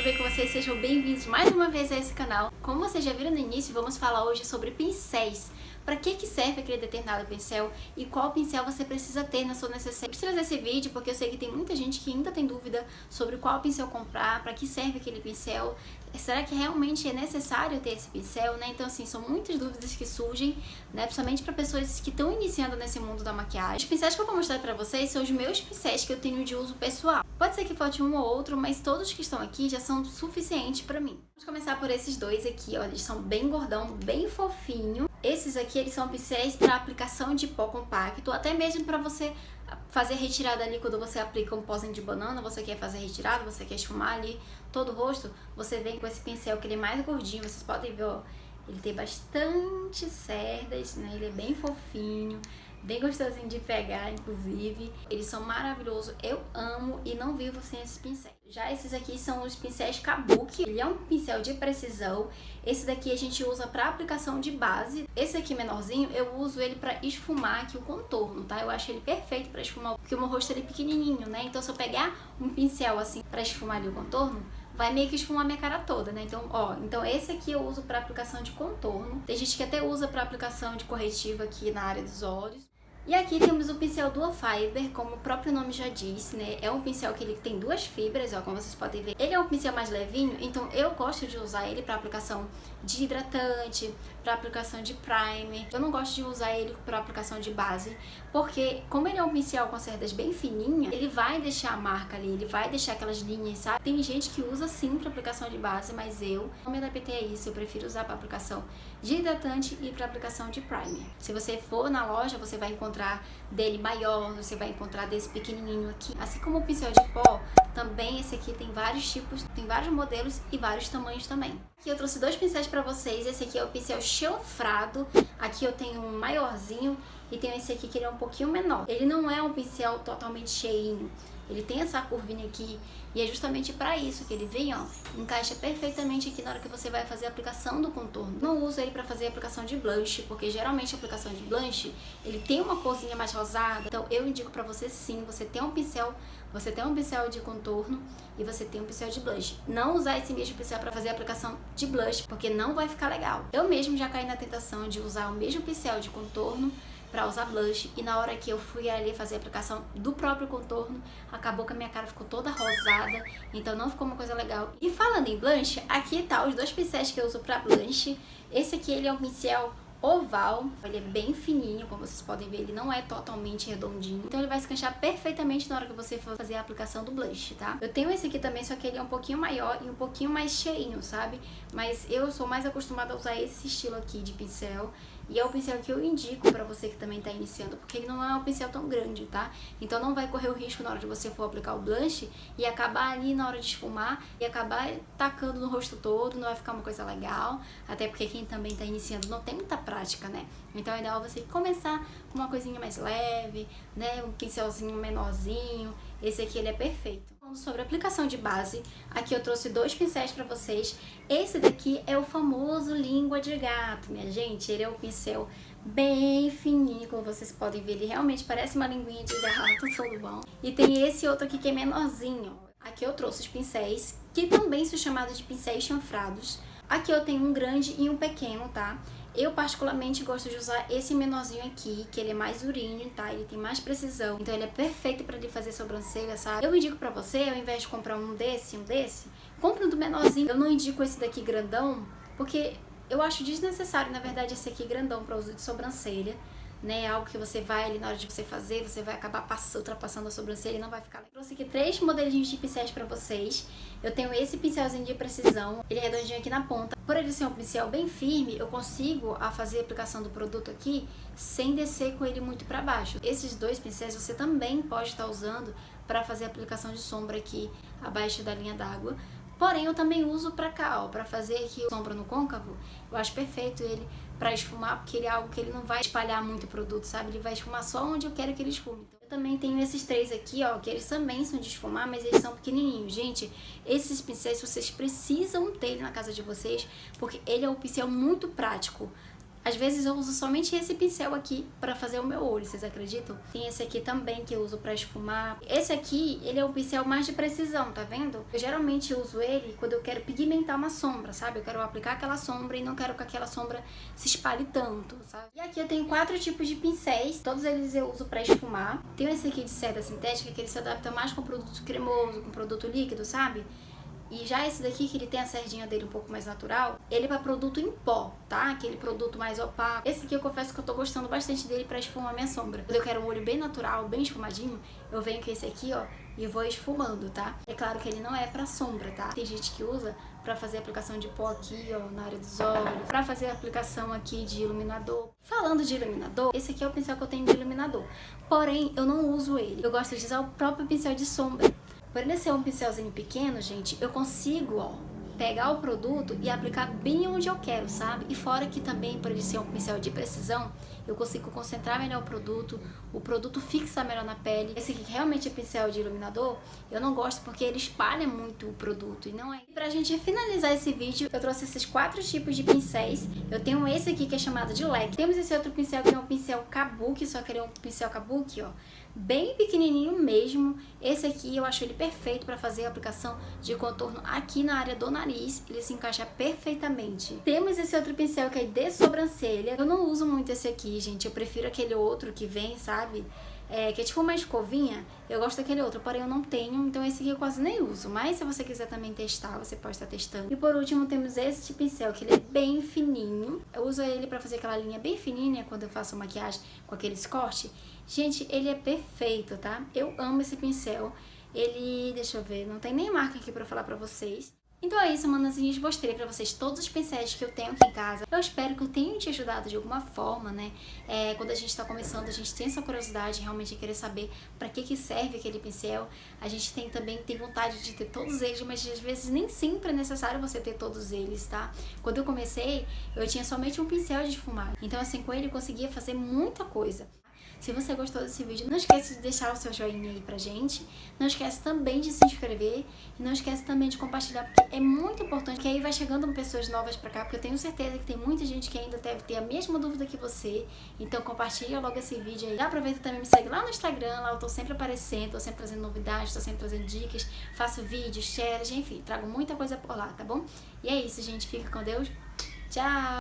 bem com vocês? Sejam bem-vindos mais uma vez a esse canal. Como vocês já viram no início, vamos falar hoje sobre pincéis. Para que serve aquele determinado pincel e qual pincel você precisa ter na sua necessidade. Eu quis trazer esse vídeo porque eu sei que tem muita gente que ainda tem dúvida sobre qual pincel comprar, para que serve aquele pincel. Será que realmente é necessário ter esse pincel, né? Então, assim, são muitas dúvidas que surgem, né? Principalmente para pessoas que estão iniciando nesse mundo da maquiagem. Os pincéis que eu vou mostrar para vocês são os meus pincéis que eu tenho de uso pessoal. Pode ser que falte um ou outro, mas todos que estão aqui já são suficientes para mim. Vamos começar por esses dois aqui, ó. Eles são bem gordão, bem fofinho. Esses aqui, eles são pincéis para aplicação de pó compacto, até mesmo para você fazer retirada ali quando você aplica um pozinho de banana, você quer fazer retirada, você quer esfumar ali todo o rosto, você vem com esse pincel que ele é mais gordinho, vocês podem ver, ó, ele tem bastante cerdas, né, ele é bem fofinho, bem gostosinho de pegar, inclusive. Eles são maravilhosos, eu amo e não vivo sem esses pincéis. Já esses aqui são os pincéis Kabuki, ele é um pincel de precisão. Esse daqui a gente usa para aplicação de base. Esse aqui menorzinho, eu uso ele para esfumar aqui o contorno, tá? Eu acho ele perfeito para esfumar, porque o meu rosto ele é pequenininho, né? Então se eu pegar um pincel assim para esfumar ali o contorno, vai meio que esfumar minha cara toda, né? Então, ó, então esse aqui eu uso para aplicação de contorno. Tem gente que até usa para aplicação de corretivo aqui na área dos olhos. E aqui temos o pincel Dual Fiber, como o próprio nome já diz, né? É um pincel que ele tem duas fibras, ó, como vocês podem ver. Ele é um pincel mais levinho, então eu gosto de usar ele para aplicação de hidratante, para aplicação de primer. Eu não gosto de usar ele para aplicação de base, porque como ele é um pincel com cerdas bem fininhas, ele vai deixar a marca ali, ele vai deixar aquelas linhas, sabe? Tem gente que usa sim para aplicação de base, mas eu não me adaptei a isso, eu prefiro usar para aplicação de hidratante e para aplicação de primer. Se você for na loja, você vai encontrar dele maior, você vai encontrar desse pequenininho aqui. Assim como o pincel de pó, também esse aqui tem vários tipos, tem vários modelos e vários tamanhos também. Aqui eu trouxe dois pincéis para vocês. Esse aqui é o pincel chanfrado. Aqui eu tenho um maiorzinho e tenho esse aqui que ele é um pouquinho menor. Ele não é um pincel totalmente cheinho. Ele tem essa curvinha aqui e é justamente para isso que ele vem, ó, encaixa perfeitamente aqui na hora que você vai fazer a aplicação do contorno. Não uso ele para fazer a aplicação de blush, porque geralmente a aplicação de blush, ele tem uma corzinha mais rosada. Então eu indico para você sim, você tem um pincel de contorno e você tem um pincel de blush. Não usar esse mesmo pincel para fazer a aplicação de blush, porque não vai ficar legal. Eu mesmo já caí na tentação de usar o mesmo pincel de contorno para usar blush, e na hora que eu fui ali fazer a aplicação do próprio contorno, acabou que a minha cara ficou toda rosada, então não ficou uma coisa legal. E falando em blush, aqui tá os dois pincéis que eu uso para blush. Esse aqui ele é um pincel oval, ele é bem fininho, como vocês podem ver, ele não é totalmente redondinho, então ele vai se encaixar perfeitamente na hora que você for fazer a aplicação do blush, tá? Eu tenho esse aqui também, só que ele é um pouquinho maior e um pouquinho mais cheinho, sabe? Mas eu sou mais acostumada a usar esse estilo aqui de pincel, e é o pincel que eu indico pra você que também tá iniciando, porque ele não é um pincel tão grande, tá? Então não vai correr o risco na hora de você for aplicar o blush e acabar ali na hora de esfumar e acabar tacando no rosto todo, não vai ficar uma coisa legal, até porque quem também tá iniciando não tem muita prática, né? Então é ideal você começar com uma coisinha mais leve, né? Um pincelzinho menorzinho. Esse aqui ele é perfeito. Falando sobre aplicação de base, aqui eu trouxe dois pincéis pra vocês. Esse daqui é o famoso língua de gato, minha gente. Ele é um pincel bem fininho, como vocês podem ver. Ele realmente parece uma linguinha de gato, tudo bom. E tem esse outro aqui que é menorzinho. Aqui eu trouxe os pincéis, que também são chamados de pincéis chanfrados. Aqui eu tenho um grande e um pequeno, tá? Eu particularmente gosto de usar esse menorzinho aqui, que ele é mais durinho, tá? Ele tem mais precisão, então ele é perfeito pra ele fazer sobrancelha, sabe? Eu indico pra você, ao invés de comprar um desse, compre um do menorzinho. Eu não indico esse daqui grandão, porque eu acho desnecessário, na verdade, esse aqui grandão pra uso de sobrancelha, né? Algo que você vai ali na hora de você fazer, você vai acabar ultrapassando a sobrancelha e não vai ficar legal. Trouxe aqui três modelinhos de pincéis pra vocês. Eu tenho esse pincelzinho de precisão, ele é redondinho aqui na ponta. Por ele ser um pincel bem firme, eu consigo fazer a aplicação do produto aqui sem descer com ele muito pra baixo. Esses dois pincéis você também pode estar usando para fazer a aplicação de sombra aqui abaixo da linha d'água. Porém, eu também uso pra cá, ó, pra fazer aqui sombra no côncavo. Eu acho perfeito ele pra esfumar, porque ele é algo que ele não vai espalhar muito o produto, sabe? Ele vai esfumar só onde eu quero que ele esfume. Então, eu também tenho esses três aqui, ó, que eles também são de esfumar, mas eles são pequenininhos. Gente, esses pincéis vocês precisam ter na casa de vocês, porque ele é um pincel muito prático. Às vezes eu uso somente esse pincel aqui pra fazer o meu olho, vocês acreditam? Tem esse aqui também que eu uso pra esfumar. Esse aqui, ele é um pincel mais de precisão, tá vendo? Eu geralmente uso ele quando eu quero pigmentar uma sombra, sabe? Eu quero aplicar aquela sombra e não quero que aquela sombra se espalhe tanto, sabe? E aqui eu tenho 4 tipos de pincéis, todos eles eu uso pra esfumar. Tem esse aqui de seda sintética, que ele se adapta mais com produto cremoso, com produto líquido, sabe? E já esse daqui, que ele tem a sardinha dele um pouco mais natural, ele é pra produto em pó, tá? Aquele produto mais opaco. Esse aqui eu confesso que eu tô gostando bastante dele pra esfumar minha sombra. Quando eu quero um olho bem natural, bem esfumadinho, eu venho com esse aqui, ó, e vou esfumando, tá? É claro que ele não é pra sombra, tá? Tem gente que usa pra fazer aplicação de pó aqui, ó, na área dos olhos, pra fazer a aplicação aqui de iluminador. Falando de iluminador, esse aqui é o pincel que eu tenho de iluminador. Porém, eu não uso ele. Eu gosto de usar o próprio pincel de sombra. Por ele ser um pincelzinho pequeno, gente, eu consigo, ó, pegar o produto e aplicar bem onde eu quero, sabe? E fora que também, por ele ser um pincel de precisão, eu consigo concentrar melhor o produto fixa melhor na pele. Esse aqui realmente é pincel de iluminador, eu não gosto porque ele espalha muito o produto e não é. E pra gente finalizar esse vídeo, eu trouxe esses 4 tipos de pincéis. Eu tenho esse aqui que é chamado de leque. Temos esse outro pincel que é um pincel kabuki, só que ele é um pincel kabuki, ó, bem pequenininho mesmo. Esse aqui eu acho ele perfeito para fazer a aplicação de contorno aqui na área do nariz, ele se encaixa perfeitamente. Temos esse outro pincel que é de sobrancelha. Eu não uso muito esse aqui, gente, eu prefiro aquele outro que vem, sabe? Que é tipo uma escovinha, eu gosto daquele outro, porém eu não tenho, então esse aqui eu quase nem uso. Mas se você quiser também testar, você pode estar testando. E por último temos esse pincel, que ele é bem fininho. Eu uso ele pra fazer aquela linha bem fininha, quando eu faço maquiagem com aqueles cortes. Gente, ele é perfeito, tá? Eu amo esse pincel. Ele, deixa eu ver, não tem nem marca aqui pra falar pra vocês. Então é isso, manazinhos, mostrei pra vocês todos os pincéis que eu tenho aqui em casa. Eu espero que eu tenha te ajudado de alguma forma, né? Quando a gente tá começando, a gente tem essa curiosidade realmente de querer saber pra que serve aquele pincel. A gente tem vontade de ter todos eles, mas às vezes nem sempre é necessário você ter todos eles, tá? Quando eu comecei, eu tinha somente um pincel de esfumar. Então assim, com ele eu conseguia fazer muita coisa. Se você gostou desse vídeo, não esquece de deixar o seu joinha aí pra gente. Não esquece também de se inscrever. E não esquece também de compartilhar, porque é muito importante que aí vai chegando pessoas novas pra cá, porque eu tenho certeza que tem muita gente que ainda deve ter a mesma dúvida que você. Então compartilha logo esse vídeo aí. E aproveita também, me segue lá no Instagram, lá eu tô sempre aparecendo, tô sempre trazendo novidades, tô sempre trazendo dicas, faço vídeos, shares, enfim, trago muita coisa por lá, tá bom? E é isso, gente. Fica com Deus. Tchau!